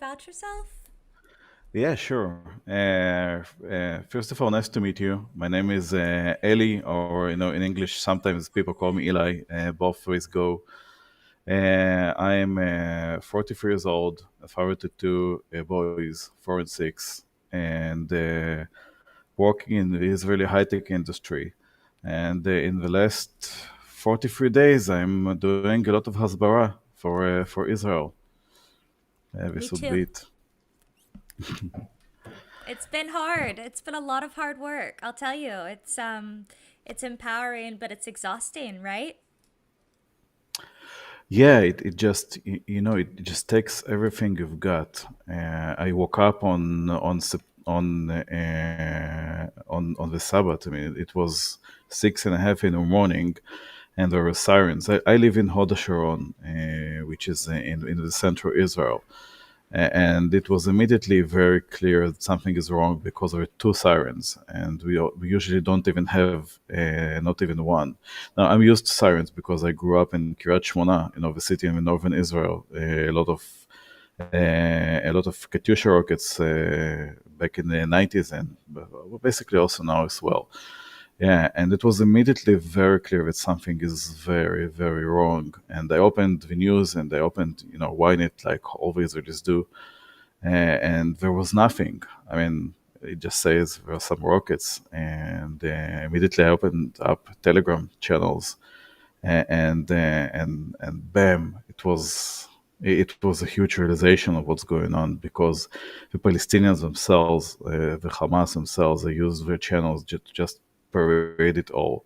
about yourself? Yeah, sure. First of all, nice to meet you. My name is Eli, or in English, sometimes people call me Eli. Both ways go. I am 43 years old, a father to two boys, 4 and 6, and working in the Israeli high-tech industry. And in the last 43 days, I'm doing a lot of Hasbara for Israel. Me This would too. be it. It's been hard. It's been a lot of hard work. I'll tell you. It's empowering, but it's exhausting, right? Yeah, it just it just takes everything you've got. I woke up on the Sabbath. I mean, it was 6:30 in the morning, and there were sirens. I live in Hod Hasharon, which is in the central Israel, and it was immediately very clear that something is wrong because there were two sirens, and we usually don't even have not even one. Now I'm used to sirens because I grew up in Kiryat Shmona, the city in northern Israel. A lot of Katyusha rockets back in the 90s, and basically also now as well. Yeah, and it was immediately very clear that something is very, very wrong. And I opened the news and I opened, Ynet, like all Israelis do, and there was nothing. I mean, it just says there are some rockets, and immediately I opened up Telegram channels, and bam, it was a huge realization of what's going on because the Palestinians themselves, the Hamas themselves, they use their channels just parade it all,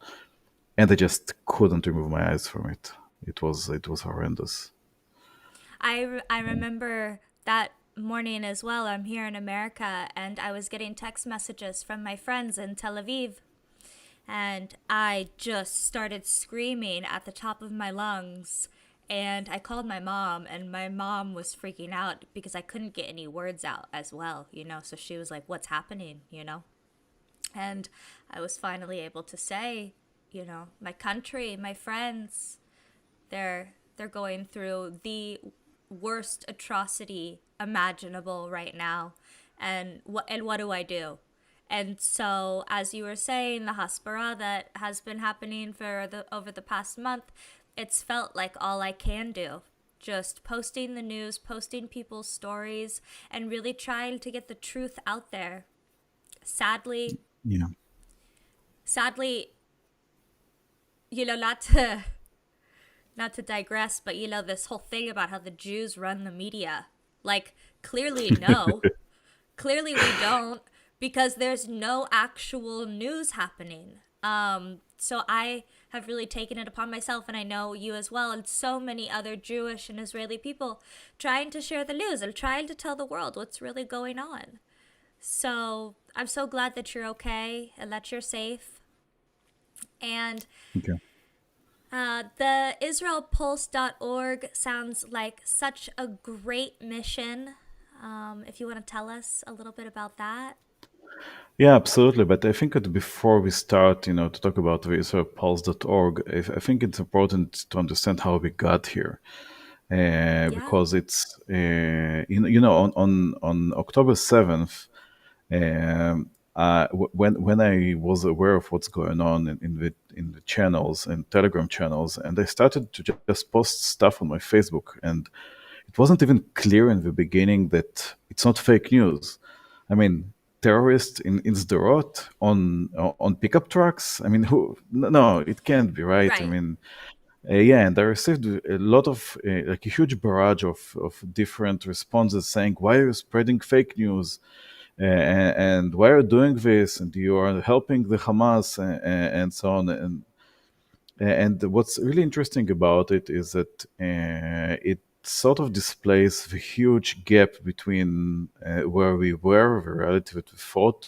and I just couldn't remove my eyes from it. It was horrendous. I remember that morning as well. I'm here in America, and I was getting text messages from my friends in Tel Aviv, and I just started screaming at the top of my lungs. And I called my mom, and my mom was freaking out because I couldn't get any words out as well. So she was like, "What's happening?" And I was finally able to say, my country, my friends, they're going through the worst atrocity imaginable right now. And what do I do? And so, as you were saying, the Hasbara that has been happening for the over the past month, it's felt like all I can do. Just posting the news, posting people's stories, and really trying to get the truth out there. Sadly, Yeah. sadly, not to digress, but this whole thing about how the Jews run the media. Like, clearly, no. Clearly, we don't, because there's no actual news happening. So I have really taken it upon myself, and I know you as well, and so many other Jewish and Israeli people trying to share the news and trying to tell the world what's really going on. So I'm so glad that you're okay and that you're safe. And Okay. the IsraelPulse.org sounds like such a great mission. If you want to tell us a little bit about that. Yeah, absolutely. But I think that before we start, to talk about the israelpulse.org, I think it's important to understand how we got here. Yeah. Because it's, on October 7th, when I was aware of what's going on in the channels and Telegram channels, and I started to just post stuff on my Facebook, and it wasn't even clear in the beginning that it's not fake news. I mean, terrorists in Sderot on pickup trucks. I mean, who? No, it can't be right. I Right. mean, yeah, and I received a lot of like a huge barrage of different responses saying, "Why are you spreading fake news? And why are you doing this? And you are helping the Hamas and so on." And what's really interesting about it is that it sort of displays the huge gap between where we were, the reality that we thought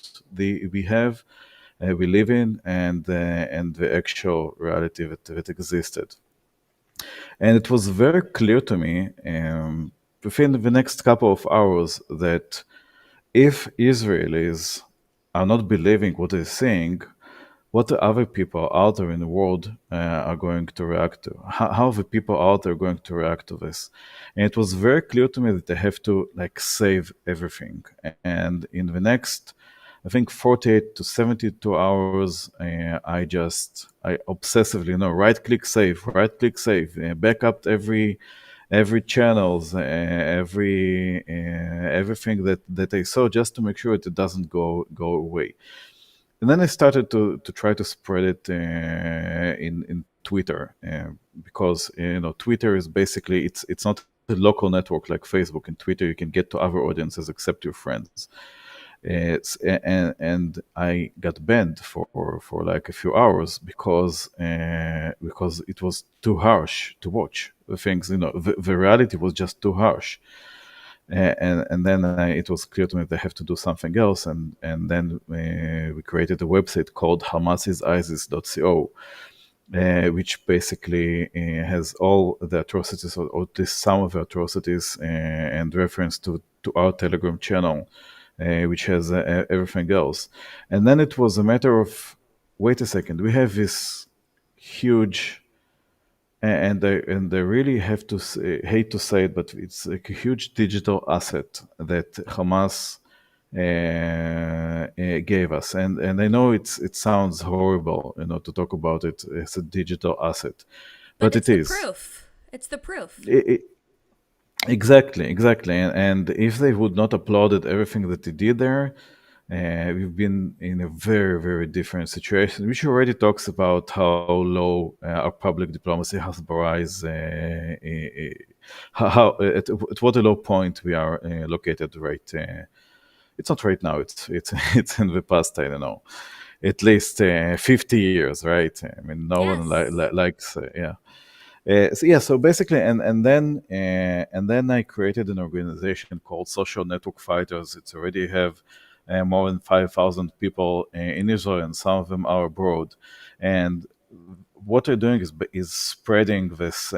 we live in, and the actual reality that existed. And it was very clear to me within the next couple of hours that if Israelis are not believing what they're saying, what the other people out there in the world are going to react to. How the people out there are going to react to this. And it was very clear to me that they have to like save everything. And in the next, I think 48 to 72 hours, I obsessively, right click save, back up every channels, everything that I saw, just to make sure that it doesn't go away. And then I started to try to spread it in Twitter, because Twitter is basically, it's not a local network like Facebook. In Twitter you can get to other audiences except your friends. And I got banned for like a few hours because it was too harsh to watch the things. The reality was just too harsh. And then it was clear to me that I have to do something else, and then we created a website called hamasisis.co, which basically has all the atrocities, or at least some of the atrocities, and reference to our Telegram channel, which has everything else. And then it was a matter of, wait a second, we have this huge, and I really have to hate to say it, but it's like a huge digital asset that Hamas gave us. And I know it sounds horrible, to talk about it as a digital asset, But but it's it the is. proof. It's the proof. Exactly. And if they would not applauded everything that they did there, we've been in a very, very different situation, which already talks about how low our public diplomacy, Hasbara, is, at what a low point we are located right. It's not right now. It's it's in the past. I don't know, at least 50 years, right? I mean, no one Yes. likes, yeah. So basically, and then I created an organization called Social Network Fighters. It's already have more than 5,000 people in Israel, and some of them are abroad. And what they're doing is spreading this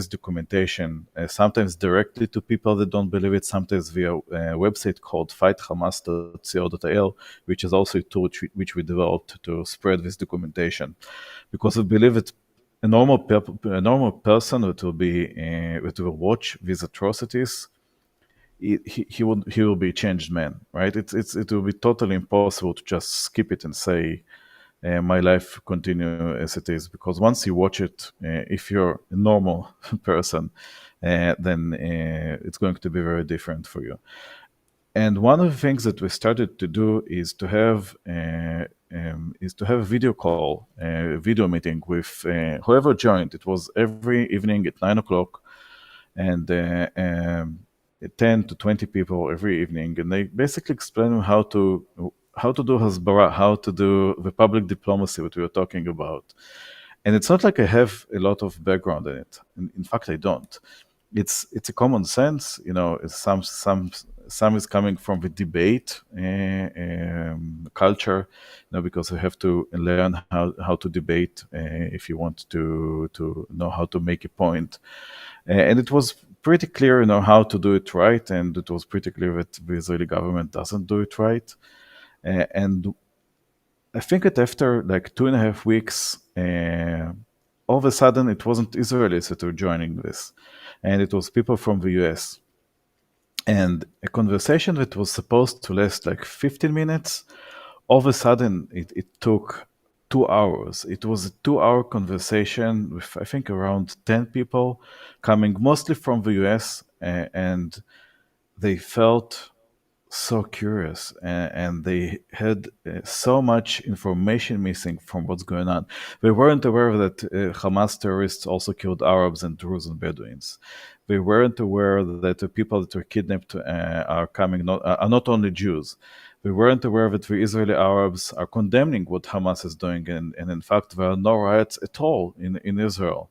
documentation, sometimes directly to people that don't believe it, sometimes via a website called fighthamas.co.il, which is also a tool which we developed to spread this documentation, because we believe it. A normal person that will watch these atrocities, he will be a changed man, right? It will be totally impossible to just skip it and say, my life continue as it is, because once you watch it, if you're a normal person, then it's going to be very different for you. And one of the things that we started to do is to have a video call, a video meeting with whoever joined. It was every evening at 9 o'clock, and 10 to 20 people every evening, and they basically explain how to do Hasbara, how to do the public diplomacy that we were talking about. And it's not like I have a lot of background in it. In fact, I don't. It's a common sense, some is coming from the debate culture, because you have to learn how to debate if you want to know how to make a point. And it was pretty clear, how to do it right, and it was pretty clear that the Israeli government doesn't do it right. And I think that after like 2.5 weeks, all of a sudden it wasn't Israelis that were joining this, and it was people from the US. And a conversation that was supposed to last like 15 minutes, all of a sudden it took 2 hours. It was a 2 hour conversation with, I think, around 10 people coming mostly from the US, and they felt so curious, and they had so much information missing from what's going on. They weren't aware that Hamas terrorists also killed Arabs and Druze and Bedouins. They weren't aware that the people that were kidnapped are not only Jews. They weren't aware that the Israeli Arabs are condemning what Hamas is doing, and in fact there are no riots at all in Israel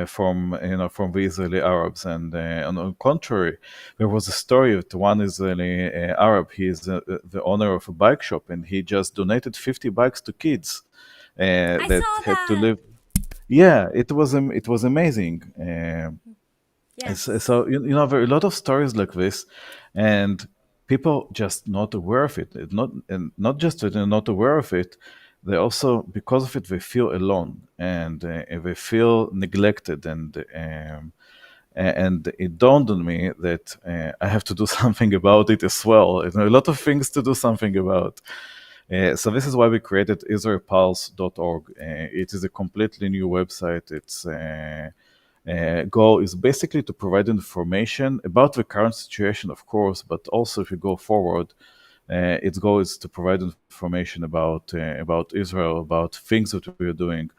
from the Israeli Arabs. And on the contrary, there was a story of one Israeli Arab. He is the owner of a bike shop, and he just donated 50 bikes to kids I that saw had to that. live. Yeah, it was amazing. Yes. There are a lot of stories like this, and people just not aware of it. Not just that they're not aware of it, they also, because of it, they feel alone, and they feel neglected, and it dawned on me that I have to do something about it as well. You know, a lot of things to do something about. So this is why we created IsraelPulse.org. It is a completely new website. Its goal is basically to provide information about the current situation, of course, but also if you go forward, its goal is to provide information about Israel, about things that we are doing,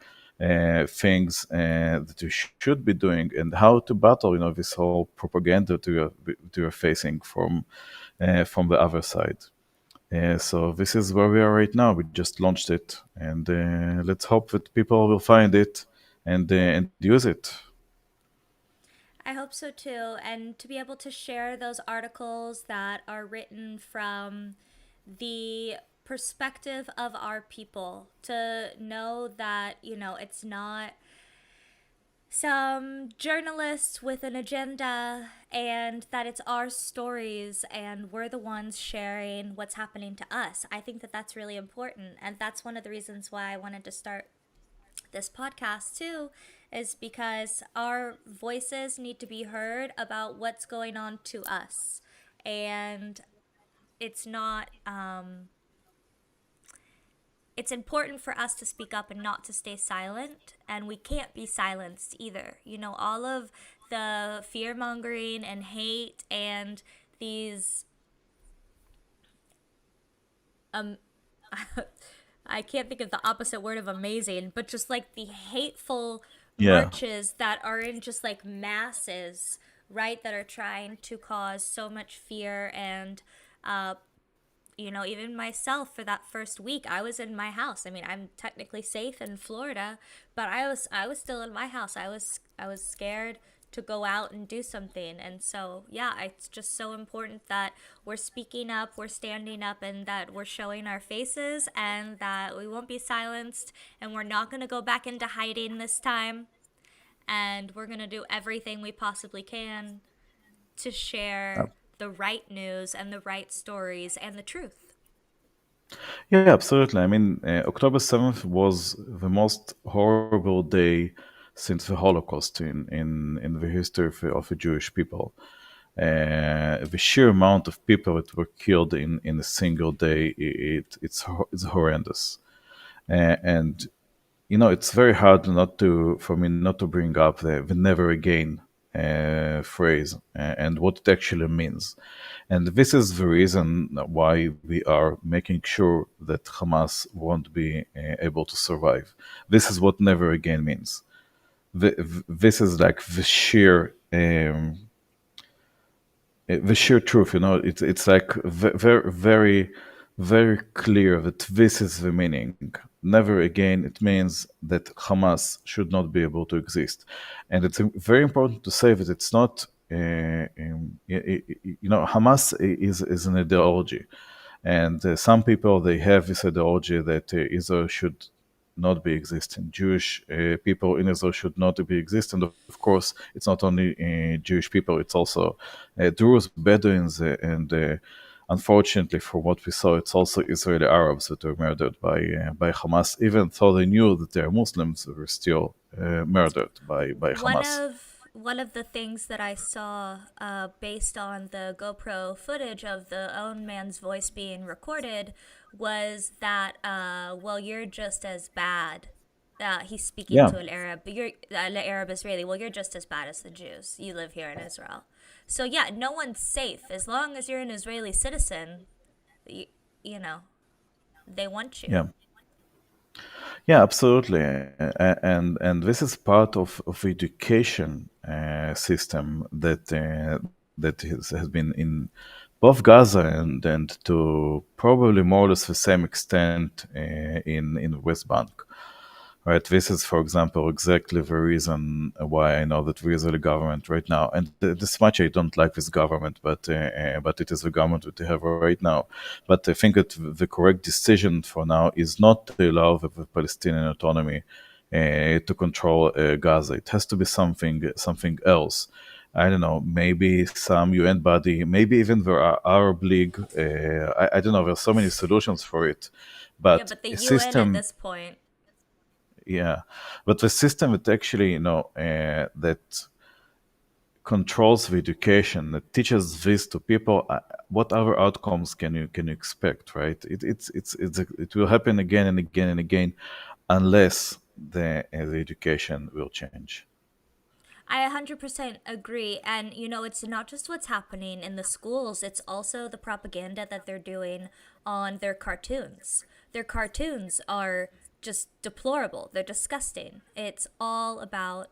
things that we should be doing, and how to battle, you know, this whole propaganda that we are facing from the other side. So this is where we are right now. We just launched it, and let's hope that people will find it and use it. I hope so too. And to be able to share those articles that are written from the perspective of our people, to know that, it's not some journalists with an agenda, and that it's our stories and we're the ones sharing what's happening to us. I think that that's really important. And that's one of the reasons why I wanted to start this podcast too, is because our voices need to be heard about what's going on to us. And it's not it's important for us to speak up and not to stay silent, and we can't be silenced either. All of the fear mongering and hate and these um I can't think of the opposite word of amazing, but just like the hateful Yeah, marches that are in just like masses, right? That are trying to cause so much fear. And uh, even myself, for that first week, I was in my house. I mean, I'm technically safe in Florida, but I was still in my house. I was scared to go out and do something. And so, yeah, it's just so important that we're speaking up, we're standing up, and that we're showing our faces, and that we won't be silenced, and we're not going to go back into hiding this time. And we're going to do everything we possibly can to share the right news and the right stories and the truth. yeah, absolutely. I mean, October 7th was the most horrible day since the Holocaust in the history of the Jewish people. The sheer amount of people that were killed in a single day, it's horrendous. And it's very hard not to for me not to bring up the never again phrase and what it actually means. And this is the reason why we are making sure that Hamas won't be able to survive. This is what never again means. This is like the sheer truth. It's like very very very clear that this is the meaning. Never again. It means that Hamas should not be able to exist, and it's very important to say that it's not. Hamas is an ideology, and some people they have this ideology that Israel should not be existing. Jewish people in Israel should not be existing. Of course, it's not only Jewish people; it's also Druze, Bedouins, and unfortunately, for what we saw, it's also Israeli Arabs that were murdered by Hamas. Even though they knew that they are Muslims, they were still murdered by One Hamas. of one of the things that I saw, based on the GoPro footage of the own man's voice being recorded, was that, well, you're just as bad. He's speaking Yeah, to an Arab, but you're an Arab Israeli. Well, you're just as bad as the Jews. You live here in Israel, so yeah, no one's safe as long as you're an Israeli citizen. You, you know, they want you. yeah. Yeah, absolutely, and this is part of education system that has been in both Gaza and to probably more or less the same extent in West Bank. Right, this is, for example, exactly the reason why I know that the Israeli government right now, and this much I don't like this government, but it is the government that they have right now. But I think that the correct decision for now is not to allow the Palestinian autonomy to control Gaza. It has to be something else. I don't know, maybe some UN body, maybe even the Arab League. I don't know. There's so many solutions for it, Yeah, but but the a UN at system, this point. yeah, but the system that actually, that controls the education, that teaches this to people. What other outcomes can you expect, right? It will happen again and again and again, unless the education will change. I 100% agree. And, it's not just what's happening in the schools, it's also the propaganda that they're doing on their cartoons. Their cartoons are just deplorable, they're disgusting. It's all about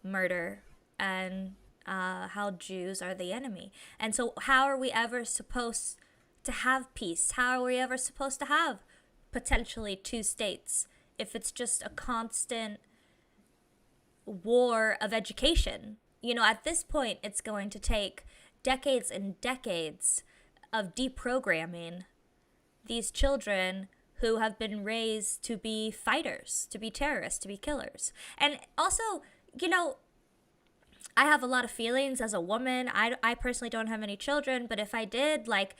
murder and how Jews are the enemy. And so, how are we ever supposed to have peace? How are we ever supposed to have potentially two states if it's just a constant war of education? At this point, it's going to take decades and decades of deprogramming these children who have been raised to be fighters, to be terrorists, to be killers. And also, you know, I have a lot of feelings as a woman. I personally don't have any children, but if I did, like,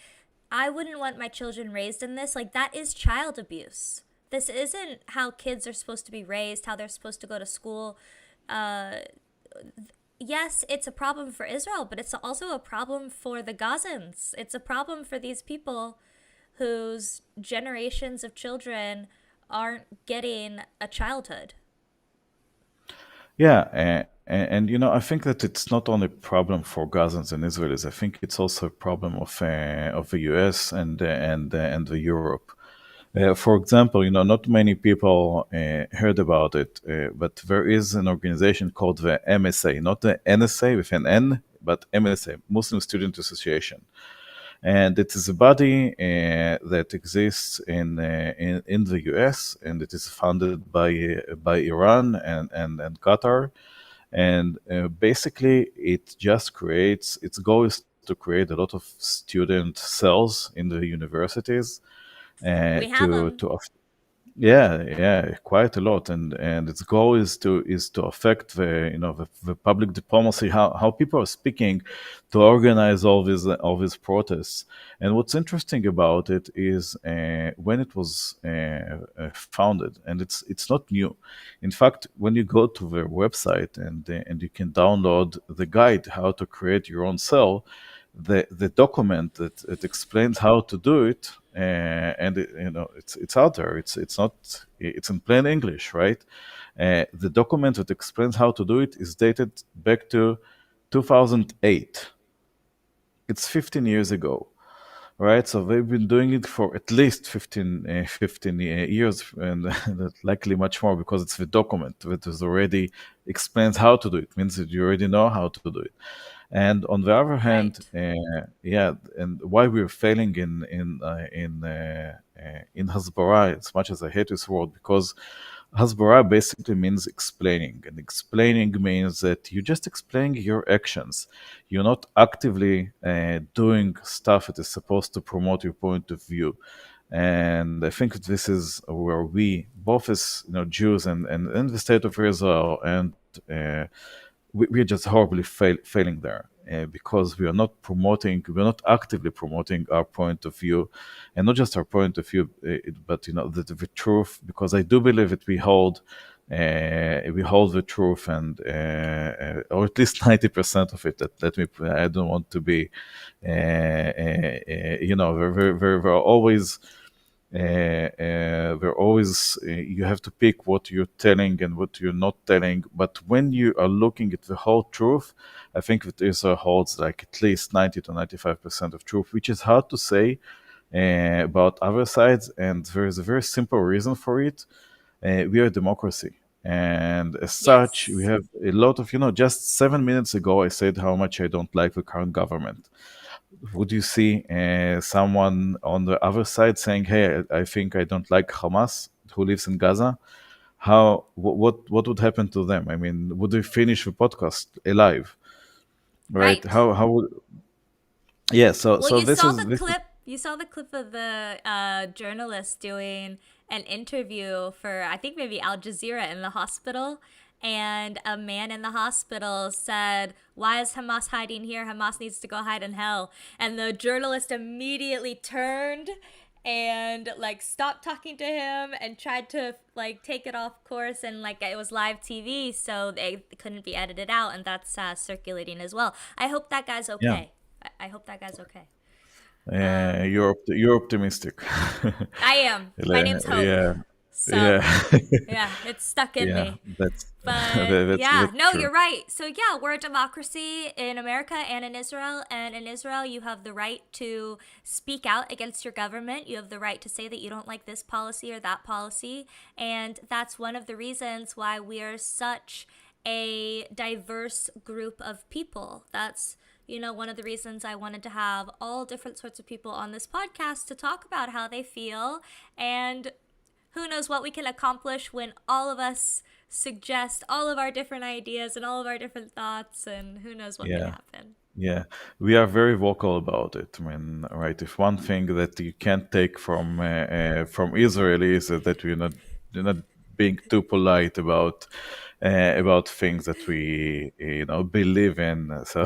I wouldn't want my children raised in this. Like, that is child abuse. This isn't how kids are supposed to be raised, how they're supposed to go to school. Uh, yes, it's a problem for Israel, but it's also a problem for the Gazans. It's a problem for these people whose generations of children aren't getting a childhood. Yeah, and I think that it's not only a problem for Gazans and Israelis. I think it's also a problem of the U.S. and the Europe. For example, not many people heard about it, but there is an organization called the MSA, not the NSA with an N, but MSA, Muslim Student Association, and it is a body that exists in the U.S. and it is funded by Iran and Qatar, and basically it just creates. Its goal is to create a lot of student cells in the universities We have to them. to yeah, quite a lot, and its goal is to affect the public diplomacy, how people are speaking, to organize all these protests. And what's interesting about it is when it was founded, and it's not new. In fact, when you go to their website and you can download the guide how to create your own cell, the document that explains how to do it, and it's out there. It's not. It's in plain English, right? The document that explains how to do it is dated back to 2008. It's 15 years ago, right? So they've been doing it for at least 15 years, and likely much more, because it's the document that is already explains how to do it. Means that you already know how to do it. And on the other hand, Right. yeah, and why we're failing in Hasbara, as much as I hate this word, because Hasbara basically means explaining, and explaining means that you're just explaining your actions. You're not actively doing stuff that is supposed to promote your point of view. And I think this is where we, both as Jews and the state of Israel, and uh, we're just horribly failing there, because we're not actively promoting our point of view, and not just our point of view, but the truth. Because I do believe that we hold the truth, and or at least 90% of it. That let me. I don't want to be, there are always you have to pick what you're telling and what you're not telling. But when you are looking at the whole truth, I think that Israel holds like at least 90 to 95% of truth, which is hard to say about other sides. And there is a very simple reason for it. We are a democracy. And as such, we Yes. have a lot of, just 7 minutes ago, I said how much I don't like the current government. Would you see someone on the other side saying, "Hey, I think I don't like Hamas, who lives in Gaza"? What would happen to them? I mean, would they finish the podcast alive? Right? Right. How would? Yeah. So Well, so you this saw is the this is clip. You saw the clip of the journalist doing an interview for, I think, maybe Al Jazeera in the hospital, and a man in the hospital said, "Why is Hamas hiding here? Hamas needs to go hide in hell." And the journalist immediately turned and like stopped talking to him and tried to like take it off course, and like it was live TV, so they couldn't be edited out, and that's circulating as well. I hope that guy's Yeah. okay. I hope that guy's okay. You're optimistic. I am. My name's Hope. Yeah, So, yeah, yeah, it's stuck in yeah. me. That's But yeah, that's no, true. you're right. So yeah, we're a democracy in America and in Israel. And in Israel, you have the right to speak out against your government. You have the right to say that you don't like this policy or that policy. And that's one of the reasons why we are such a diverse group of people. That's, one of the reasons I wanted to have all different sorts of people on this podcast to talk about how they feel, and who knows what we can accomplish when all of us suggest all of our different ideas and all of our different thoughts, and who knows what can Yeah. happen. Yeah, we are very vocal about it. I mean, right? If one thing that you can't take from Israel is that we're not being too polite about things that we believe in. So,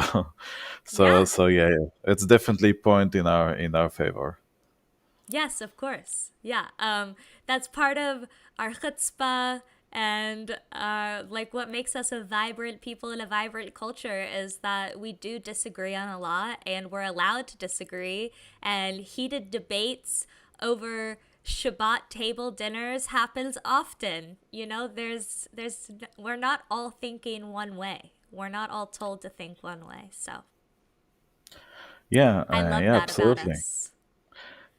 Yeah. so yeah, yeah, it's definitely a point in our favor. Yes, of course. Yeah. That's part of our chutzpah, and like what makes us a vibrant people and a vibrant culture is that we do disagree on a lot, and we're allowed to disagree. And heated debates over Shabbat table dinners happens often. We're not all thinking one way. We're not all told to think one way. So Yeah, I love yeah, that about absolutely. us.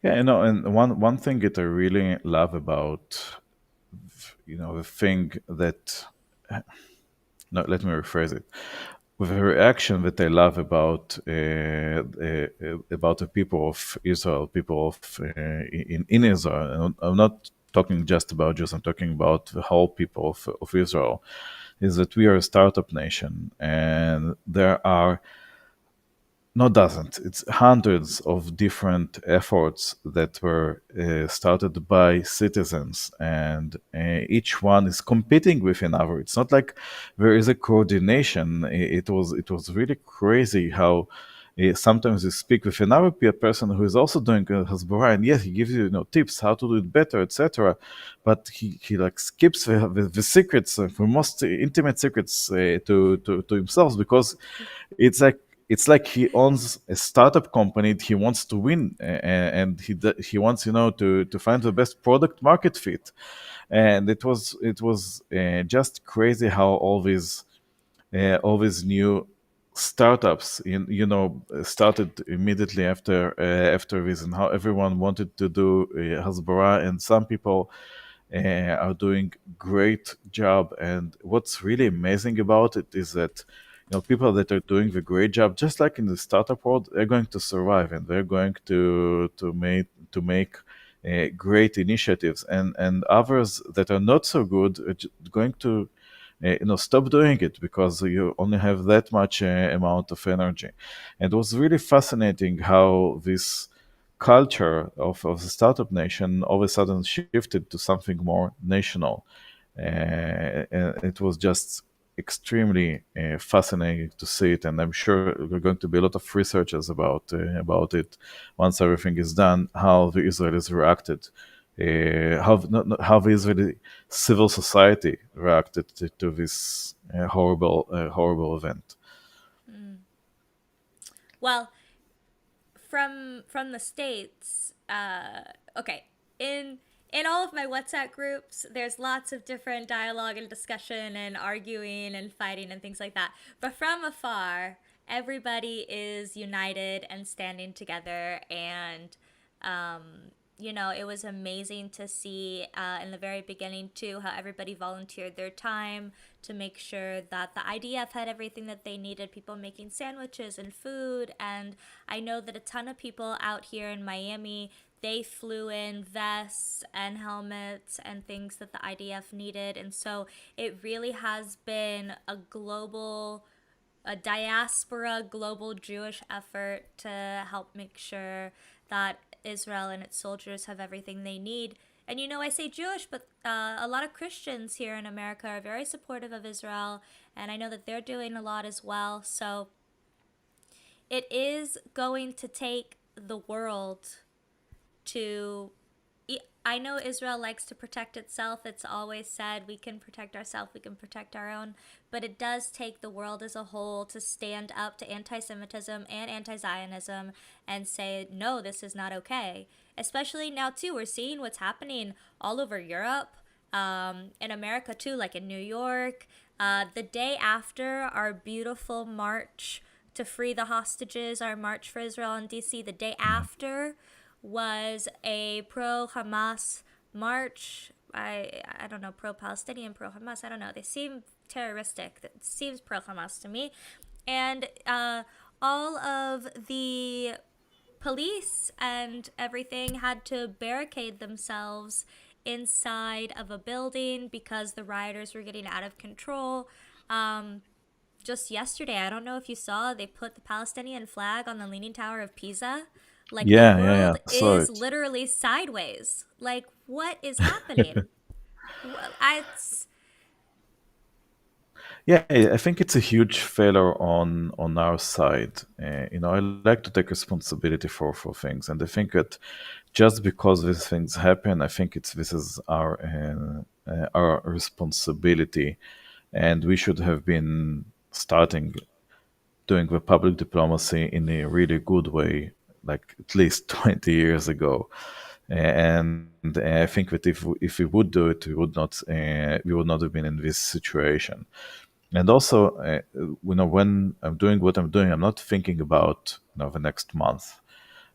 Yeah, and one thing that I really love about the thing that no, let me rephrase it. With a reaction that I love about the people of Israel, people of in Israel. And I'm not talking just about Jews. I'm talking about the whole people of Israel. Is that we are a startup nation, and there are no, doesn't. It's hundreds of different efforts that were started by citizens, and each one is competing with another. It's not like there is a coordination. It was really crazy how sometimes you speak with another person who is also doing Hasbara, and yes, he gives you, tips how to do it better, etc. But he like skips the secrets, the most intimate secrets to himself, because it's like it's like he owns a startup company. He wants to win, and he wants to find the best product market fit. And it was just crazy how all these new startups started immediately after this, and how everyone wanted to do Hasbara, and some people are doing great job. And what's really amazing about it is that people that are doing the great job, just like in the startup world, they're going to survive, and they're going to make great initiatives, and others that are not so good are going to stop doing it, because you only have that much amount of energy. And it was really fascinating how this culture of the startup nation all of a sudden shifted to something more national. And it was just extremely fascinating to see it, and I'm sure there are going to be a lot of researchers about it once everything is done, how the Israelis reacted, how the Israeli civil society reacted to this horrible event. Mm. Well, from the states, okay, in in all of my WhatsApp groups, there's lots of different dialogue and discussion and arguing and fighting and things like that. But from afar, everybody is united and standing together, and it was amazing to see in the very beginning too how everybody volunteered their time to make sure that the IDF had everything that they needed. People making sandwiches and food, and I know that a ton of people out here in Miami, they flew in vests and helmets and things that the IDF needed, and so it really has been a diaspora global Jewish effort to help make sure that Israel and its soldiers have everything they need. And you know, I say Jewish, but a lot of Christians here in America are very supportive of Israel, and I know that they're doing a lot as well. So it is going to take the world to. I know Israel likes to protect itself. It's always said we can protect ourselves, we can protect our own. But it does take the world as a whole to stand up to anti Semitism and anti Zionism and say, no, this is not okay. Especially now, too, we're seeing what's happening all over Europe, in America, too, like in New York. The day after our beautiful march to free the hostages, our march for Israel in DC, the day Yeah. after was a pro Hamas march. I don't know, pro Palestinian, pro Hamas. I don't know. They seem terroristic. It seems pro Hamas to me. And all of the police and everything had to barricade themselves inside of a building because the rioters were getting out of control. Um, just yesterday, I don't know if you saw, they put the Palestinian flag on the Leaning Tower of Pisa. Like the Yeah. world Saw is it. literally sideways. Like, what is happening? It's, Yeah, I think it's a huge failure on our side. I like to take responsibility for things, and I think that just because these things happen, I think it's this is our responsibility, and we should have been starting doing the public diplomacy in a really good way, like at least 20 years ago. And I think that if we would do it, we would not have been in this situation. And also, when I'm doing what I'm doing, I'm not thinking about the next month.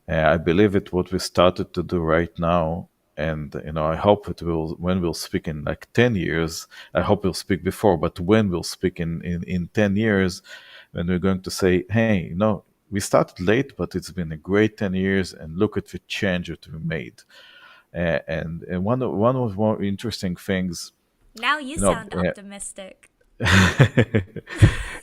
I believe it what we started to do right now, and I hope it will when we'll speak in like 10 years. I hope we'll speak before, but when we'll speak in 10 years, when we're going to say, hey, we started late, but it's been a great 10 years, and look at the change that we made. And one of the more interesting things, now you you know. sound optimistic.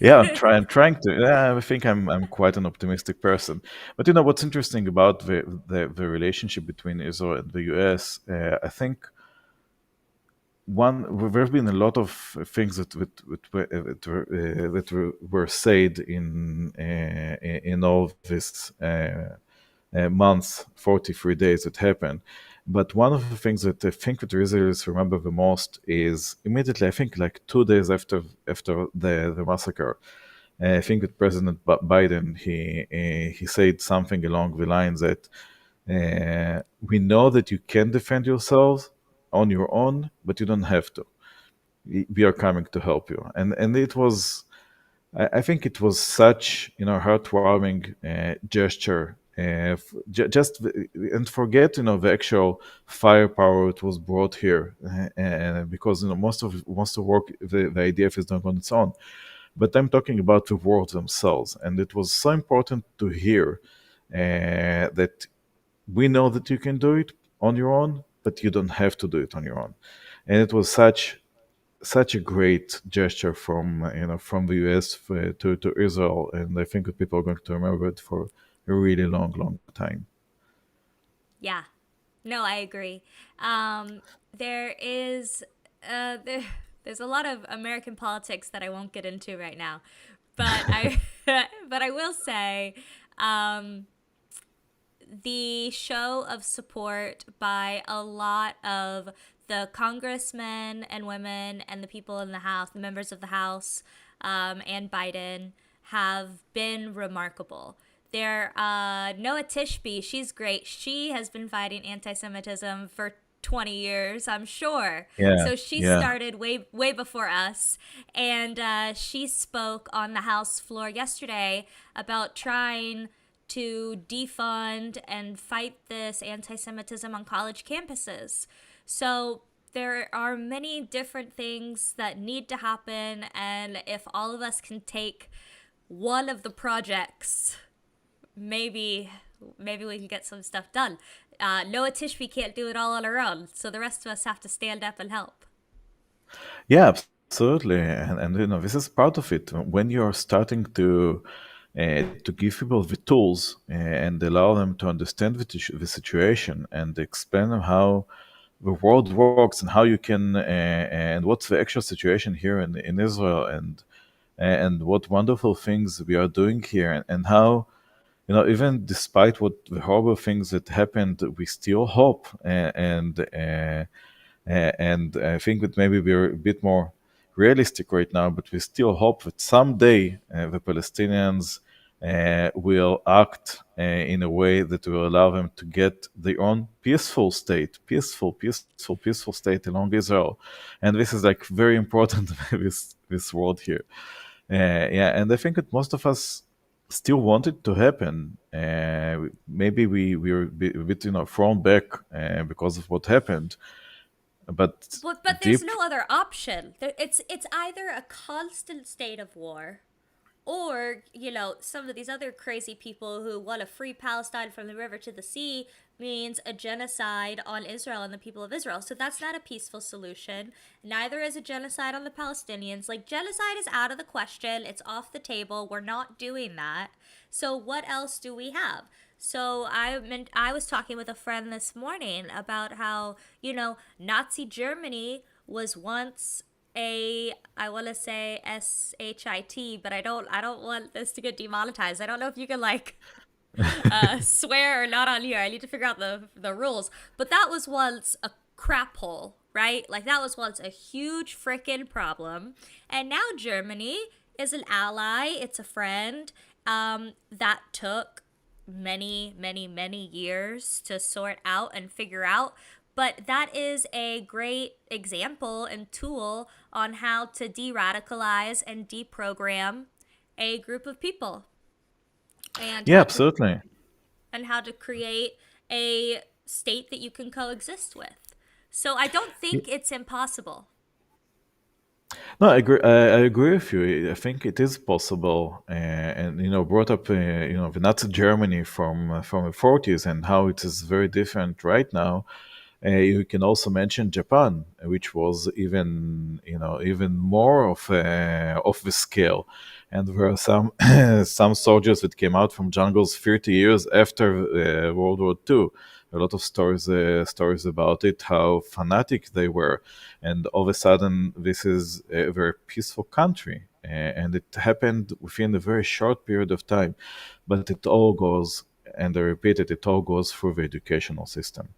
Yeah, I'm trying to. Yeah, I think I'm quite an optimistic person. But what's interesting about the relationship between Israel and the U.S. I think there've been a lot of things that were said in all this months, 43 days that happened. But one of the things that I think that the Israelis remember the most is immediately, I think like 2 days after the massacre. I think that President Biden he said something along the lines that we know that you can defend yourselves on your own, but you don't have to. We are coming to help you, and it was. I think it was such heartwarming gesture. Just and forget the actual firepower it was brought here, and because most of work the IDF is done on its own, but I'm talking about the words themselves, and it was so important to hear that we know that you can do it on your own, but you don't have to do it on your own, and it was such a great gesture from the US to Israel, and I think that people are going to remember it for a really long time. Yeah. No, I agree. There is there's a lot of American politics that I won't get into right now, but I but I will say, um, the show of support by a lot of the congressmen and women and the people in the House, the members of the House, and Biden have been remarkable. There, Noah Tishby, she's great. She has been fighting anti-Semitism for 20 years, I'm sure. Yeah, So she yeah, started way before us, and she spoke on the House floor yesterday about trying to defund and fight this anti Semitism on college campuses. So there are many different things that need to happen, and if all of us can take one of the projects, maybe we can get some stuff done. Noah Tishby can't do it all on her own, so the rest of us have to stand up and help. yeah, absolutely. And this is part of it. When you're starting to give people the tools and allow them to understand the situation and explain them how the world works and how you can and what's the actual situation here in Israel, and what wonderful things we are doing here, and how, even despite what the horrible things that happened, we still hope, and I think that maybe we're a bit more realistic right now, but we still hope that someday the Palestinians will act in a way that will allow them to get their own peaceful state, peaceful state along Israel, and this is like very important this word here. Yeah, and I think that most of us still want it to happen. Maybe we were a bit, thrown back because of what happened, but But there's deep. no other option. It's either a constant state of war, or, some of these other crazy people who want to free Palestine from the river to the sea means a genocide on Israel and the people of Israel. So that's not a peaceful solution. Neither is a genocide on the Palestinians. Like, genocide is out of the question. It's off the table. We're not doing that. So what else do we have? So I was talking with a friend this morning about how, Nazi Germany was once a, I want to say shit, but I don't want this to get demonetized. I don't know if you can like swear or not on here. I need to figure out the rules. But that was once a crap hole, right? Like, that was once a huge freaking problem. And now Germany is an ally, it's a friend. That took many, many, many years to sort out and figure out. But that is a great example and tool on how to de radicalize and deprogram a group of people, and Yeah, how to absolutely. create a state that you can coexist with. So I don't think it's impossible. No, I agree. I agree with you. I think it is possible, and brought up, the Nazi Germany from the 40s and how it is very different right now. You can also mention Japan, which was even more of the scale, and there are some some soldiers that came out from jungles 30 years after World War II. A lot of stories about it, how fanatic they were, and all of a sudden this is a very peaceful country, and it happened within a very short period of time. But it all goes, and I repeat it, it all goes through the educational system.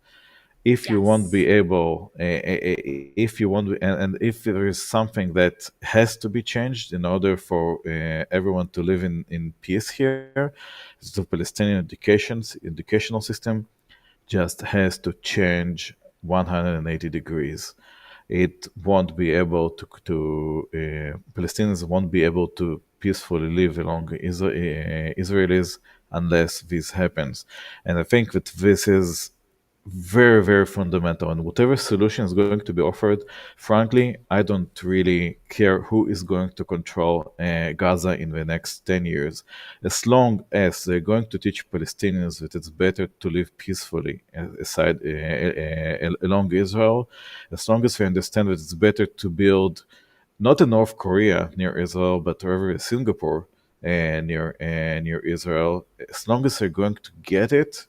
If you won't be Yes. able, if you want, and if there is something that has to be changed in order for everyone to live in peace here, the Palestinian educational system just has to change 180 degrees. It won't be able to Palestinians won't be able to peacefully live along Israelis unless this happens. And I think that this is very, very fundamental. And whatever solution is going to be offered, frankly, I don't really care who is going to control Gaza in the next 10 years. As long as they're going to teach Palestinians that it's better to live peacefully along Israel, as long as they understand that it's better to build not in North Korea near Israel, but rather Singapore near Israel, as long as they're going to get it,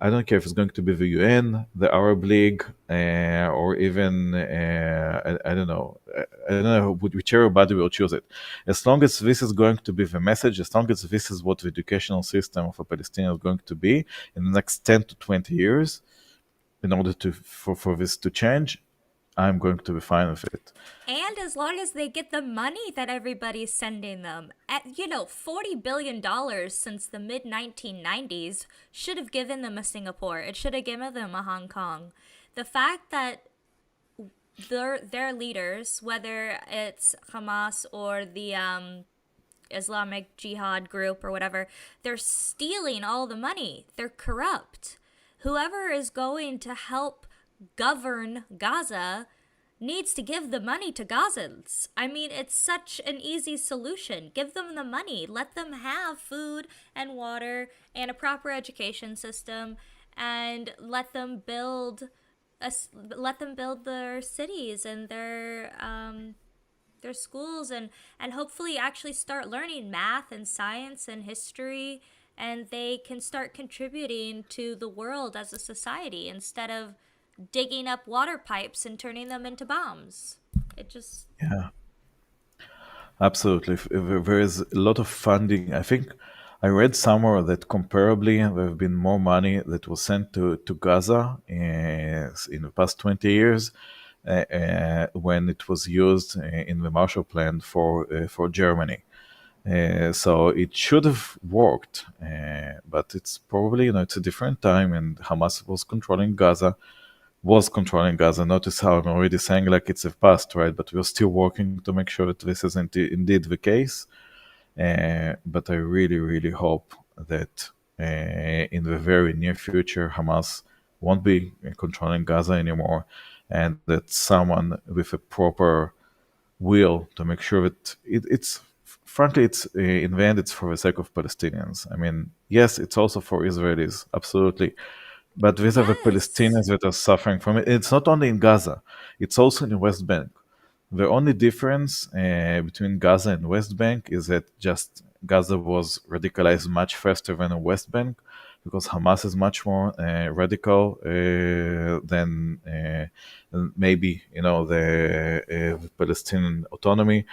I don't care if it's going to be the UN, the Arab League, or even I don't know. I don't know whichever body will choose it. As long as this is going to be the message, as long as this is what the educational system of a Palestinian is going to be in the next 10 to 20 years, in order for this to change, I'm going to be fine with it. And as long as they get the money that everybody's sending them, at $40 billion since the mid 1990s should have given them a Singapore. It should have given them a Hong Kong. The fact that their leaders, whether it's Hamas or the Islamic Jihad group or whatever, they're stealing all the money. They're corrupt. Whoever is going to help govern Gaza needs to give the money to Gazans. I mean, it's such an easy solution. Give them the money. Let them have food and water and a proper education system, and let them build their cities and their schools, and hopefully actually start learning math and science and history, and they can start contributing to the world as a society instead of digging up water pipes and turning them into bombs. It just. Yeah, absolutely. There is a lot of funding. I think I read somewhere that comparably there have been more money that was sent to Gaza in the past 20 years when it was used in the Marshall Plan for Germany. So it should have worked, but it's probably it's a different time, and Hamas was controlling Gaza. Notice how I'm already saying like it's a past, right? But we're still working to make sure that this is indeed the case. But I really, really hope that in the very near future, Hamas won't be controlling Gaza anymore, and that someone with a proper will to make sure that it's frankly it's in the end it's for the sake of Palestinians. I mean, yes, it's also for Israelis, absolutely, but these are the Yes. Palestinians that are suffering from it. It's not only in Gaza; it's also in the West Bank. The only difference between Gaza and West Bank is that just Gaza was radicalized much faster than the West Bank because Hamas is much more radical than maybe the Palestinian autonomy.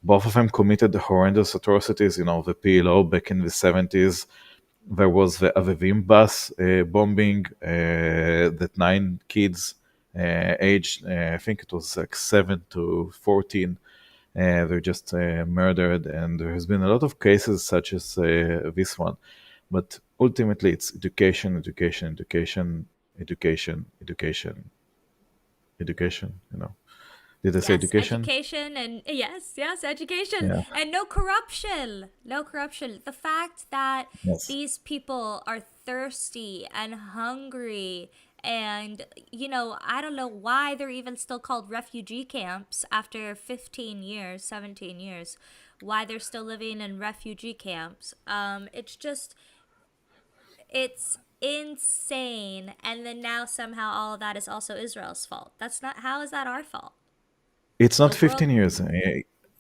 Both of them committed horrendous atrocities. The PLO back in the 70s, there was the Avivim bus bombing that 9 kids aged, I think it was like 7 to 14, they're just murdered. And there has been a lot of cases such as this one. But ultimately, it's education, education, education, education, education, education. Did I say Yes, education? education and yes, yes, education Yeah. and no corruption. No corruption. The fact that Yes. these people are thirsty and hungry and I don't know why they're even still called refugee camps after 15 years, 17 years. Why they're still living in refugee camps. It's insane, and then now somehow all of that is also Israel's fault. That's not How is that our fault? It's The not world. 15 years.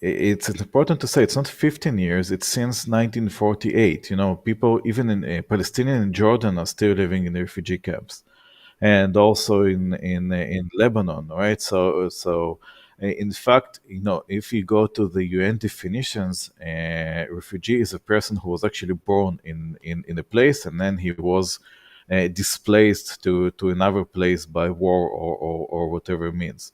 It's important to say it's not 15 years. It's since 1948. People even in Palestinian and Jordan are still living in refugee camps, and also in Lebanon, right? So in fact, if you go to the UN definitions, refugee is a person who was actually born in a place and then he was displaced to another place by war or whatever it means,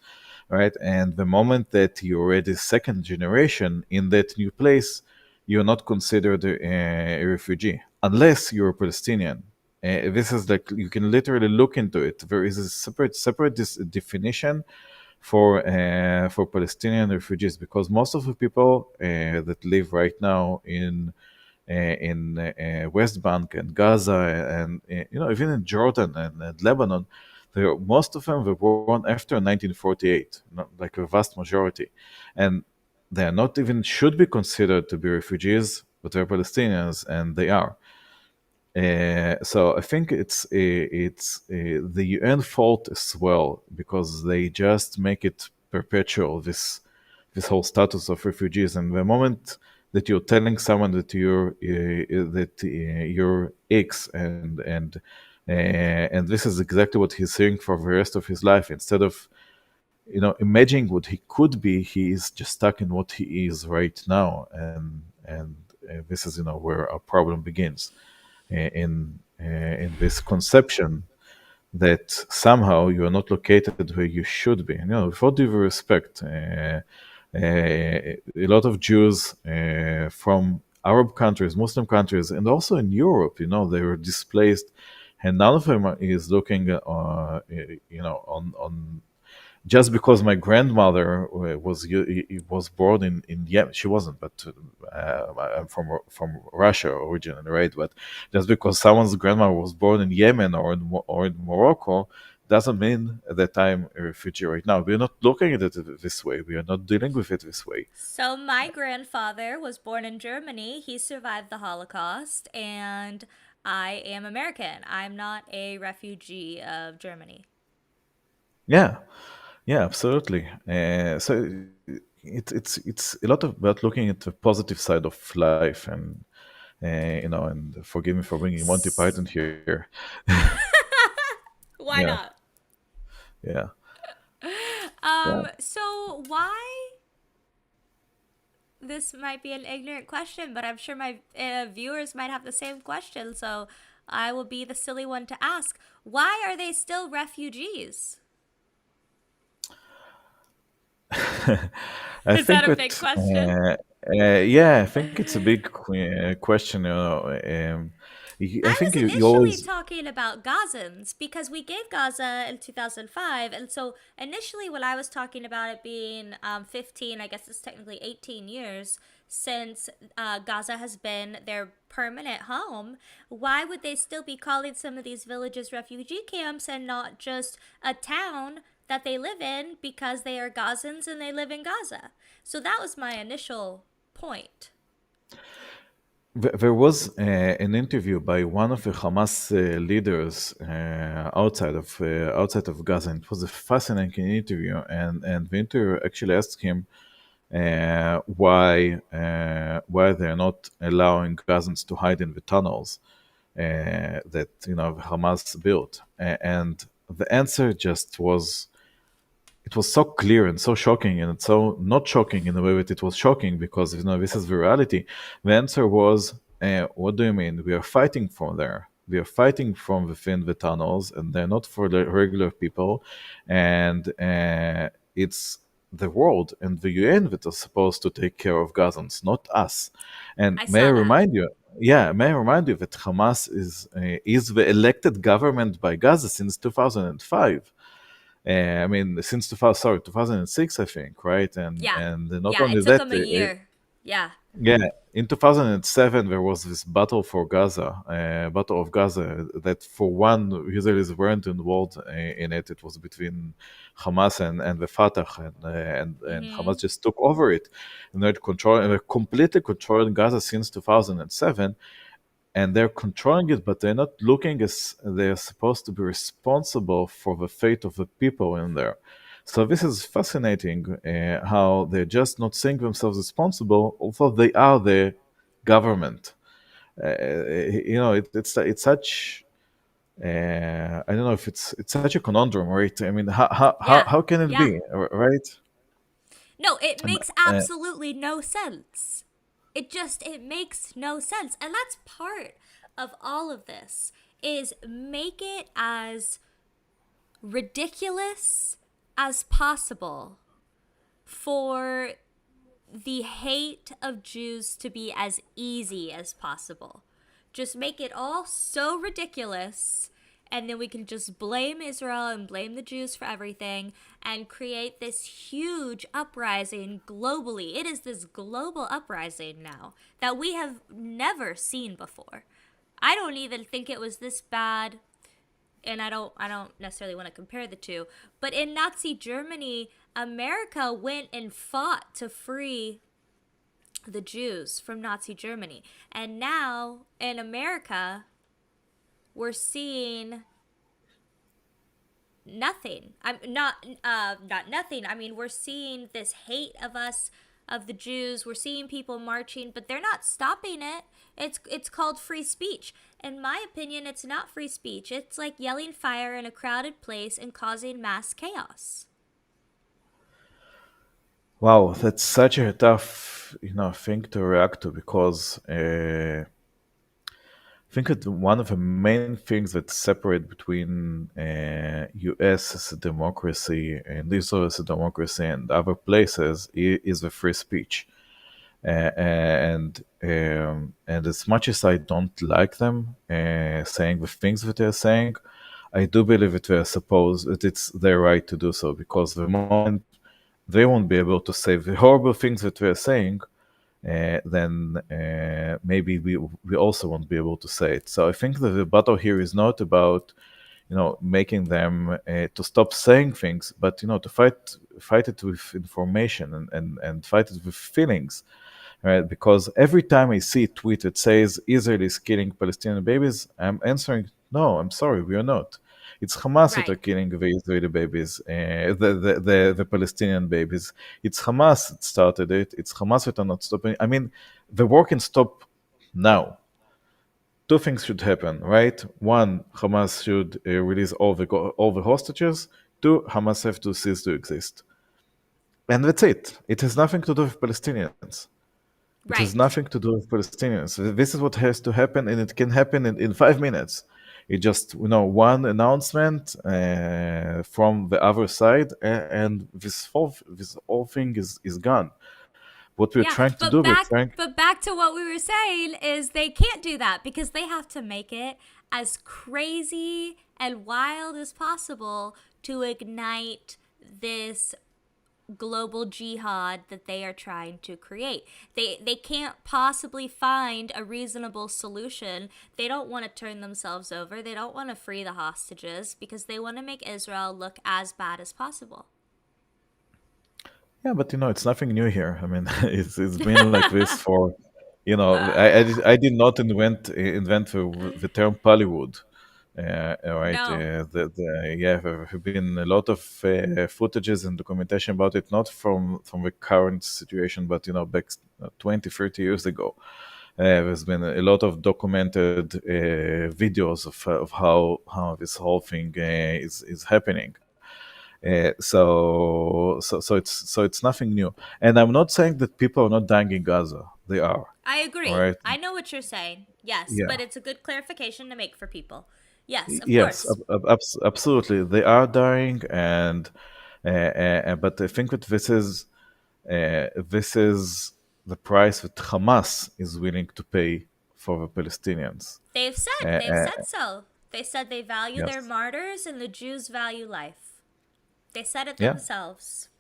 right? And the moment that you're already second generation in that new place, you're not considered a refugee unless you're a Palestinian. This is like you can literally look into it. There is a separate definition for Palestinian refugees because most of the people that live right now in West Bank and Gaza and even in Jordan and Lebanon, most of them were born after 1948, not like a vast majority, and they are not even should be considered to be refugees, but they're Palestinians, and they are. So I think it's the UN fault as well because they just make it perpetual this whole status of refugees. And the moment that you're telling someone that you're X and this is exactly what he's saying for the rest of his life, instead of imagining what he could be, he is just stuck in what he is right now, and this is where our problem begins in this conception that somehow you are not located where you should be. With all due respect, a lot of Jews from Arab countries, Muslim countries, and also in Europe, they were displaced, and none of them is looking, on just because my grandmother was born in Yemen. She wasn't, but I'm from Russia originally, right? But just because someone's grandmother was born in Yemen or in Morocco doesn't mean that I'm a refugee right now. We're not looking at it this way. We are not dealing with it this way. So my grandfather was born in Germany. He survived the Holocaust, and I am American. I'm not a refugee of Germany. Yeah, yeah, absolutely. So it's a lot about looking at the positive side of life, and forgive me for bringing Monty S- Python here. Why Yeah, not? Yeah. Yeah. So why? This might be an ignorant question, but I'm sure my viewers might have the same question. So I will be the silly one to ask. Why are they still refugees? I Is that think a big that, question? yeah, I think it's a big question. I I think was you initially always. talking about Gazans because we gave Gaza in 2005. And so initially, when I was talking about it being 15, I guess it's technically 18 years since Gaza has been their permanent home, why would they still be calling some of these villages refugee camps and not just a town that they live in because they are Gazans and they live in Gaza? So that was my initial point. There was an interview by one of the Hamas leaders outside of Gaza. And it was a fascinating interview, and the interviewer actually asked him why they're not allowing Gazans to hide in the tunnels that Hamas built, and the answer just was, it was so clear and so shocking, and it's so not shocking in the way that it was shocking, because this is the reality. The answer was, what do you mean? We are fighting from there. We are fighting from within the tunnels, and they're not for the regular people. And it's the world and the UN that are supposed to take care of Gazans, not us. And I may I saw that. remind you, yeah, may I remind you that Hamas is the elected government by Gaza since 2005. I mean, since 2000, sorry, 2006, I think, right? Yeah. And not Yeah, it only took that, them a year. Yeah. yeah, in 2007 there was this battle for Gaza, battle of Gaza, that for one Israelis weren't involved in it. It was between Hamas and the Fatah, and Hamas Mhm. just took over it, and they're completely controlling Gaza since 2007, and they're controlling it, but they're not looking as they're supposed to be responsible for the fate of the people in there. So this is fascinating, how they're just not seeing themselves responsible, although they are the government. It's such. I don't know if it's such a conundrum, right? I mean, Yeah. how can it Yeah. be, right? No, it And, makes uh, absolutely no sense. It makes no sense. And that's part of all of this is make it as ridiculous as possible for the hate of Jews to be as easy as possible. Just make it all so ridiculous, and then we can just blame Israel and blame the Jews for everything and create this huge uprising globally. It is this global uprising now that we have never seen before. I don't even think it was this bad, and I don't necessarily want to compare the two, but in Nazi Germany, America went and fought to free the Jews from Nazi Germany. And now in America, we're seeing nothing. I'm not nothing. I mean, we're seeing this hate of us, of the Jews. We're seeing people marching, but they're not stopping it. It's called free speech. In my opinion, it's not free speech. It's like yelling fire in a crowded place and causing mass chaos. wow, that's such a tough, thing to react to, because I think that one of the main things that separate between U.S. as a democracy and Israel as a democracy and other places is the free speech. And as much as I don't like them saying the things that they're saying, I do believe that they're supposed that it's their right to do so, because the moment they won't be able to say the horrible things that they're saying, then maybe we also won't be able to say it. So I think that the battle here is not about making them to stop saying things, but to fight it with information, and fight it with feelings, right? Because every time I see a tweet that says Israel is killing Palestinian babies, I'm answering, no, I'm sorry, we are not. It's Hamas that Right. are killing the Israeli babies, the Palestinian babies. It's Hamas that started it. It's Hamas that are not stopping. I mean, the war can stop now. Two things should happen, right? One, Hamas should release all the hostages. Two, Hamas have to cease to exist. And that's it. It has nothing to do with Palestinians. It has Right. nothing to do with Palestinians. This is what has to happen, and it can happen in 5 minutes. It just, one announcement from the other side, and this whole thing is gone. What we're Yeah, trying to but do, we're back trying, but back to what we were saying is they can't do that because they have to make it as crazy and wild as possible to ignite this global jihad that they are trying to create. They can't possibly find a reasonable solution. They don't want to turn themselves over. They don't want to free the hostages because they want to make Israel look as bad as possible. yeah, but it's nothing new here. I mean, it's been like this for, I did not invent the term Pollywood. Right. No. Yeah, there have been a lot of footages and documentation about it, not from the current situation, but back 20, 30 years ago. There's been a lot of documented videos of how this whole thing is happening. So it's nothing new, and I'm not saying that people are not dying in Gaza. They are, I all agree. right. I know what you're saying. Yes, Yeah. but it's a good clarification to make for people. Yes, of Yes, course. absolutely. They are dying, and but I think that this is the price that Hamas is willing to pay for the Palestinians. They've Uh, uh, said so. They said they value their yes, martyrs and the Jews value life. They said it yeah, themselves.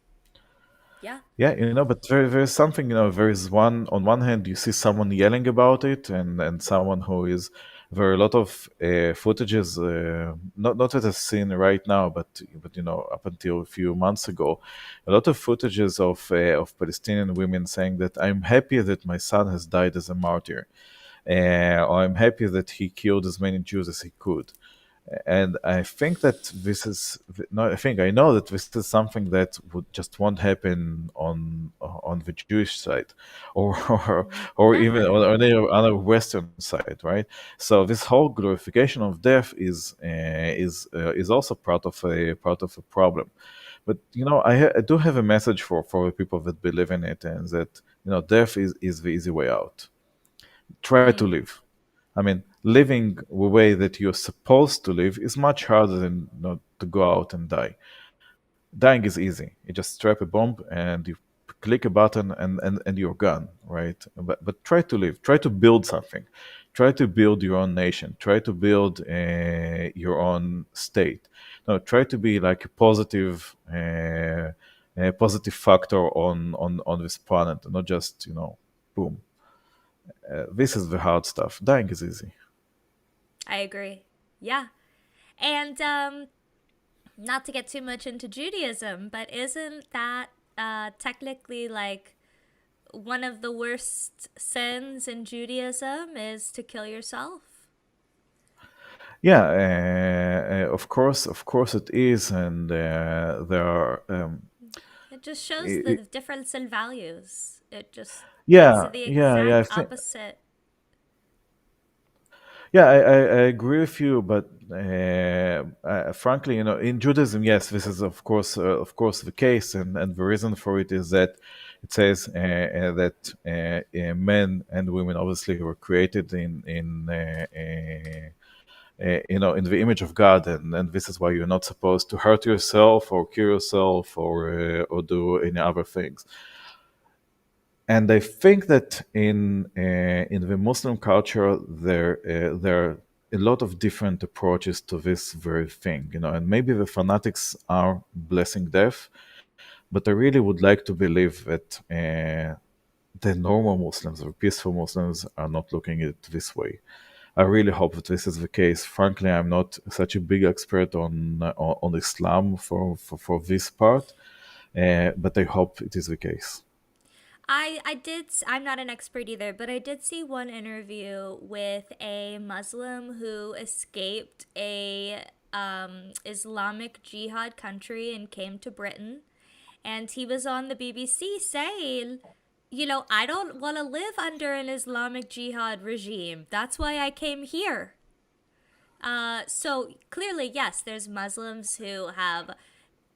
Yeah. yeah. But there's something. There is on one hand, you see someone yelling about it, and someone who is. There are a lot of footages, not that I've seen right now, but up until a few months ago, a lot of footages of Palestinian women saying that I'm happy that my son has died as a martyr, or I'm happy that he killed as many Jews as he could. And I think that this is no, I know that this is something that would just won't happen on the Jewish side, or or even Never. on any other Western side, right? So this whole glorification of death is also part of a problem. But I do have a message for the people that believe in it, and that death is the easy way out. Try to live. I mean, living the way that you're supposed to live is much harder than to go out and die. Dying is easy. You just strap a bomb and you click a button, and you're gone, right? But try to live. Try to build something. Try to build your own nation. Try to build your own state. No, try to be like a positive factor on this planet, not just boom. This is the hard stuff. Dying is easy. I agree. Yeah. And not to get too much into Judaism, but isn't that technically like one of the worst sins in Judaism is to kill yourself? Yeah, of course it is, and there are. It just shows the I difference in values. It just makes yeah, it the yeah, yeah. exact opposite. I agree with you, but frankly, in Judaism, yes, this is of course the case, and the reason for it is that it says that men and women obviously were created in the image of God, and this is why you're not supposed to hurt yourself or kill yourself or do any other things. And I think that in the Muslim culture there are a lot of different approaches to this very thing, and maybe the fanatics are blessing death, but I really would like to believe that the normal Muslims or peaceful Muslims are not looking at it this way. I really hope that this is the case. Frankly, I'm not such a big expert on Islam for this part, but I hope it is the case. I'm not an expert either, but I did see one interview with a Muslim who escaped a Islamic jihad country and came to Britain, and he was on the BBC saying, I don't want to live under an Islamic jihad regime. That's why I came here. So clearly, yes, there's Muslims who have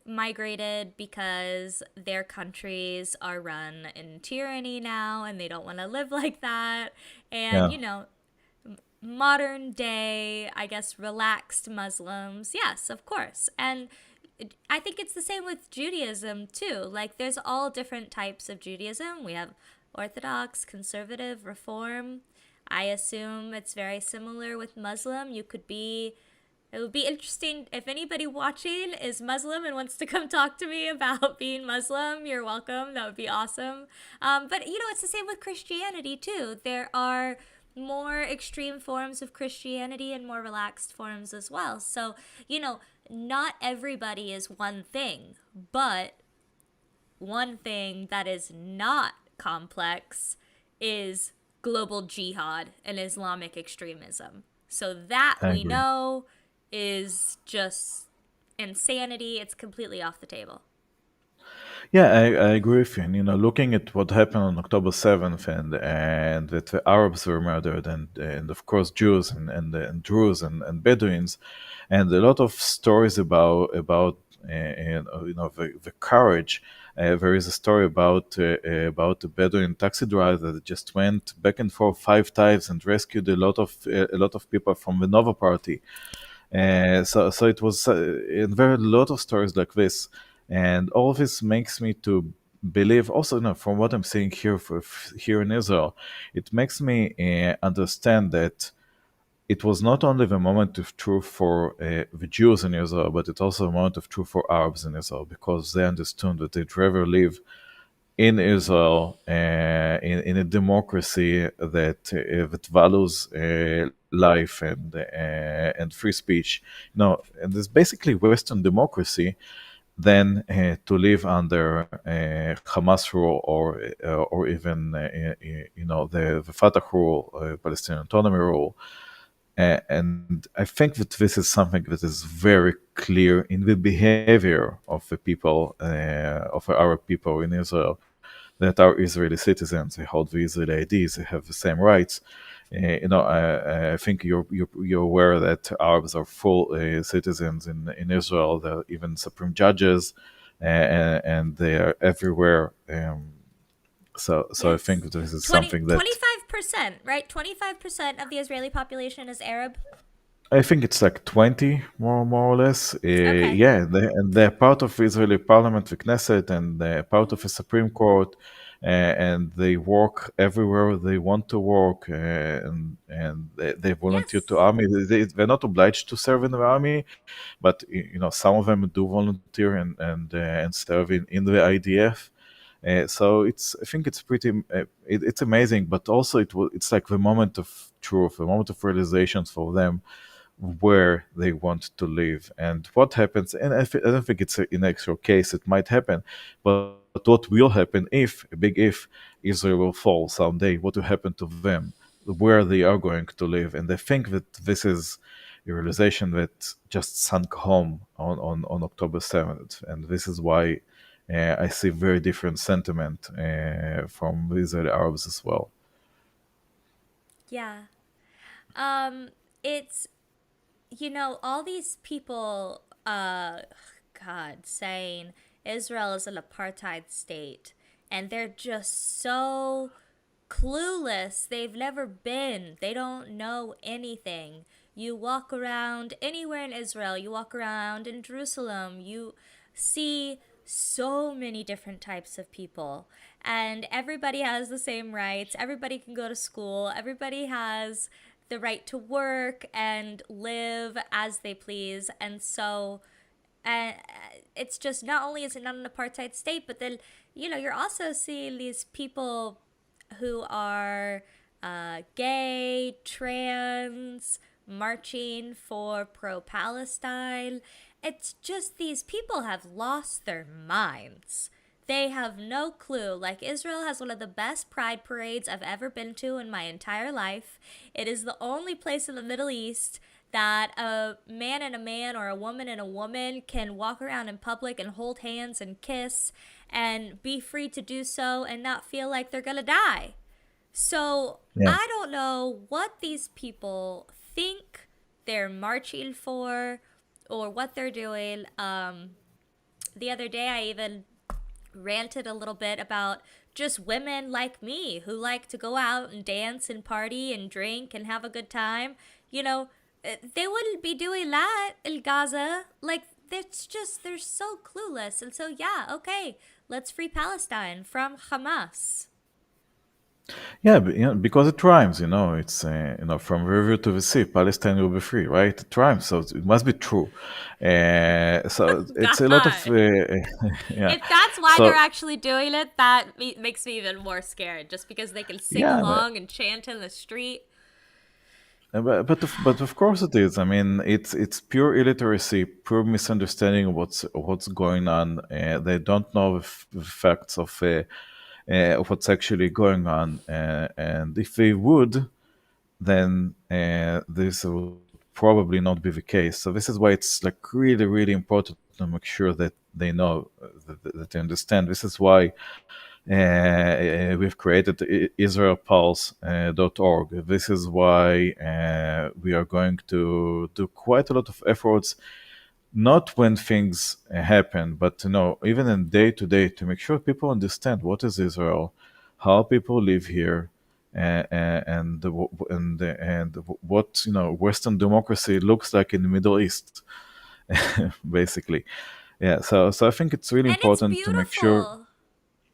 migrated because their countries are run in tyranny now and they don't want to live like that. And, Yeah, you know, modern day, I guess, relaxed Muslims, yes, of course. And I think it's the same with Judaism too. Like, there's all different types of Judaism. We have Orthodox, conservative, Reform. I assume it's very similar with Muslim. It would be interesting if anybody watching is Muslim and wants to come talk to me about being Muslim. You're welcome. That would be awesome. But you know, it's the same with Christianity too. There are more extreme forms of Christianity and more relaxed forms as well. So, you know, not everybody is one thing, but one thing that is not complex is global jihad and Islamic extremism. So that I we agree. know is just insanity. It's completely off the table. Yeah, I agree with you. And, looking at what happened on October 7th, and that the Arabs were murdered, and of course Jews and Druze and Bedouins, and a lot of stories about the courage. There is a story about the Bedouin taxi driver that just went back and forth 5 times and rescued a lot of people from the Nova Party. So it was in very lot of stories like this, and all of this makes me to believe. Also, from what I'm seeing here in Israel, it makes me understand that it was not only the moment of truth for the Jews in Israel, but it's also a moment of truth for Arabs in Israel, because they understood that they'd rather live in Israel, in a democracy that values life and free speech, and it's basically Western democracy, than to live under Hamas rule, or even the Fatah rule, Palestinian autonomy rule. And I think that this is something that is very clear in the behavior of the people, of the Arab people in Israel, that are Israeli citizens. They hold the Israeli IDs. They have the same rights. I think you're aware that Arabs are full citizens in Israel. They're even supreme judges, and they are everywhere. So I think Yes. this is 20, something that 25%, right? 25% of the Israeli population is Arab. I think it's like 20, more or less. Okay. Yeah, and they're part of Israeli parliament, the Knesset, and they're part of the Supreme Court, and they work everywhere they want to work, and they volunteer to Yes. army. They're not obliged to serve in the army, but some of them do volunteer and serve in the IDF. So I think it's pretty, it's amazing, but also it's like the moment of truth, the moment of realizations for them, where they want to live and what happens. And I don't think it's an actual case. It might happen, but what will happen if, a big if, Israel will fall someday? What will happen to them? Where they are going to live? And I think that this is a realization that just sunk home on October 7th. And this is why I see very different sentiment from the Israeli Arabs as well. Yeah. It's, you know, all these people, God, saying Israel is an apartheid state, and they're just so clueless. They've never been, they don't know anything. You walk around anywhere in Israel, you walk around in Jerusalem, you see so many different types of people, and everybody has the same rights. Everybody can go to school, everybody has the right to work and live as they please. And so uh, it's just, not only is it not an apartheid state, but then, you know, you're also seeing these people who are gay, trans, marching for pro Palestine. It's just, these people have lost their minds. They have no clue. Like, Israel has one of the best pride parades I've ever been to in my entire life. It is the only place in the Middle East that a man and a man, or a woman and a woman, can walk around in public and hold hands and kiss and be free to do so and not feel like they're gonna die. So Yeah. I don't know what these people think they're marching for or what they're doing. The other day, I even ranted a little bit about just women like me who like to go out and dance and party and drink and have a good time. You know, they wouldn't be doing that in Gaza. Like, it's just, they're so clueless. And so, yeah, okay, let's free Palestine from Hamas. Yeah, because it rhymes. It's from river to the sea, Palestine will be free, right? It rhymes, so it must be true. So it's a lot of God. yeah. If that's why they're So actually doing it, that makes me even more scared. Just because they can sing yeah, along and chant in the street. but of course it is. I mean, it's pure illiteracy, pure misunderstanding of what's going on. They don't know the facts of what's actually going on, and if they would, then this would probably not be the case. So this is why it's like really, really important to make sure that they know, that they understand. This is why we've created israelpulse.org. This is why we are going to do quite a lot of efforts, not when things happen, but even in day to day, to make sure people understand what is Israel, how people live here, and what Western democracy looks like in the Middle East, basically. Yeah, so I think it's really And it's important to make sure. beautiful.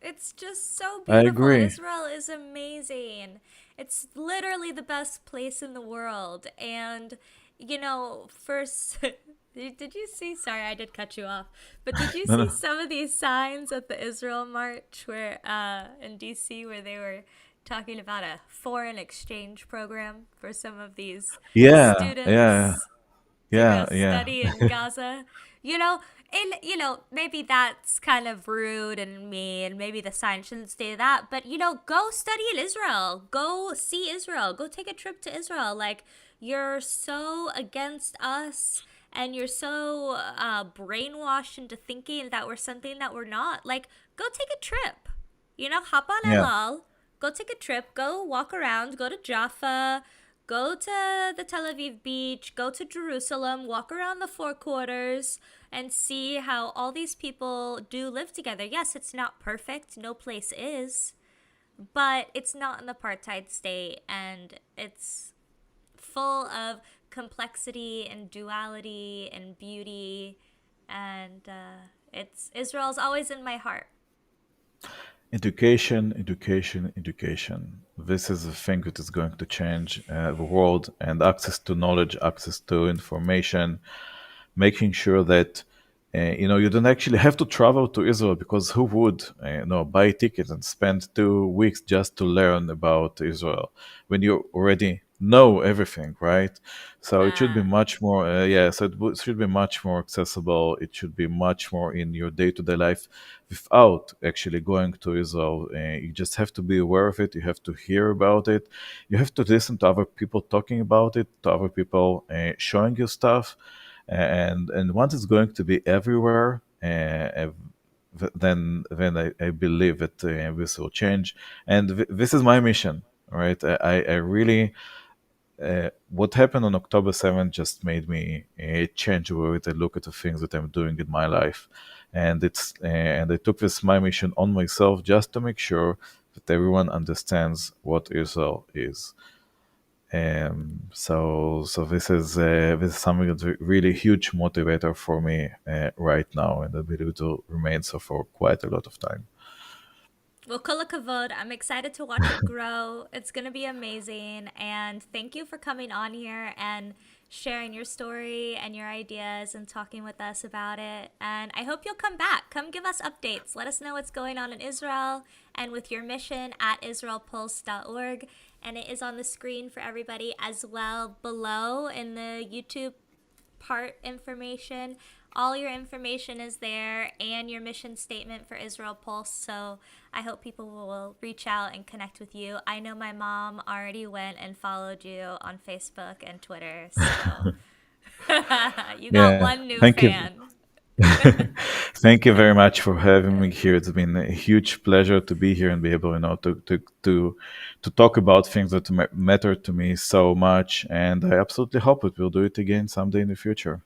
It's just so I beautiful. agree. Israel is amazing. It's literally the best place in the world. And, first, did you see? Sorry, I did cut you off. But did you No, see no. some of these signs at the Israel March where, in DC, where they were talking about a foreign exchange program for some of these Yeah, yeah, students to go yeah, yeah. study in Gaza. You know, and maybe that's kind of rude and mean. Maybe the sign shouldn't say that, but go study in Israel. Go see Israel. Go take a trip to Israel. Like, you're so against us and you're so brainwashed into thinking that we're something that we're not. Like, go take a trip. Hop on El Yeah. Al, go take a trip, go walk around, go to Jaffa, go to the Tel Aviv beach, go to Jerusalem, walk around the four quarters, and see how all these people do live together. Yes, it's not perfect, no place is, but it's not an apartheid state, and it's full of complexity and duality and beauty, and it's Israel's always in my heart. Education, education, education. This is the thing that is going to change the world, and access to knowledge, access to information, making sure that you don't actually have to travel to Israel, because who would buy a ticket and spend 2 weeks just to learn about Israel when you already know everything, right? So it should be much more, yeah. So it should be much more accessible. It should be much more in your day-to-day life, without actually going to Israel. You just have to be aware of it. You have to hear about it. You have to listen to other people talking about it, to other people showing you stuff, and once it's going to be everywhere, then I believe that this will change, and this is my mission. Right, I really, what happened on October 7th just made me change the way that I look at the things that I'm doing in my life, and I took this my mission on myself, just to make sure that everyone understands what Israel is. So this is something that's a really huge motivator for me right now, and I believe it will remain so for quite a lot of time. Well, kol kavod. I'm excited to watch it grow. It's going to be amazing. And thank you for coming on here and sharing your story and your ideas and talking with us about it. And I hope you'll come back. Come give us updates. Let us know what's going on in Israel and with your mission at israelpulse.org. And it is on the screen for everybody as well below in the YouTube part information. All your information is there and your mission statement for Israel Pulse. So I hope people will reach out and connect with you. I know my mom already went and followed you on Facebook and Twitter. So you got Yeah, one new thank you. fan. Thank you very much for having me here. It's been a huge pleasure to be here and be able, to talk about things that matter to me so much. And I absolutely hope that we'll do it again someday in the future.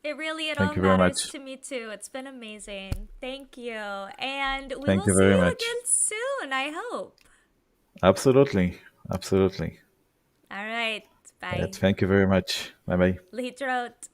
It all Thank you very matters much. to me too. It's been amazing. Thank you. And we Thank will you see very you much. again soon, I hope. Absolutely. Absolutely. All right. Bye. Thank you very much. Bye bye. Later out.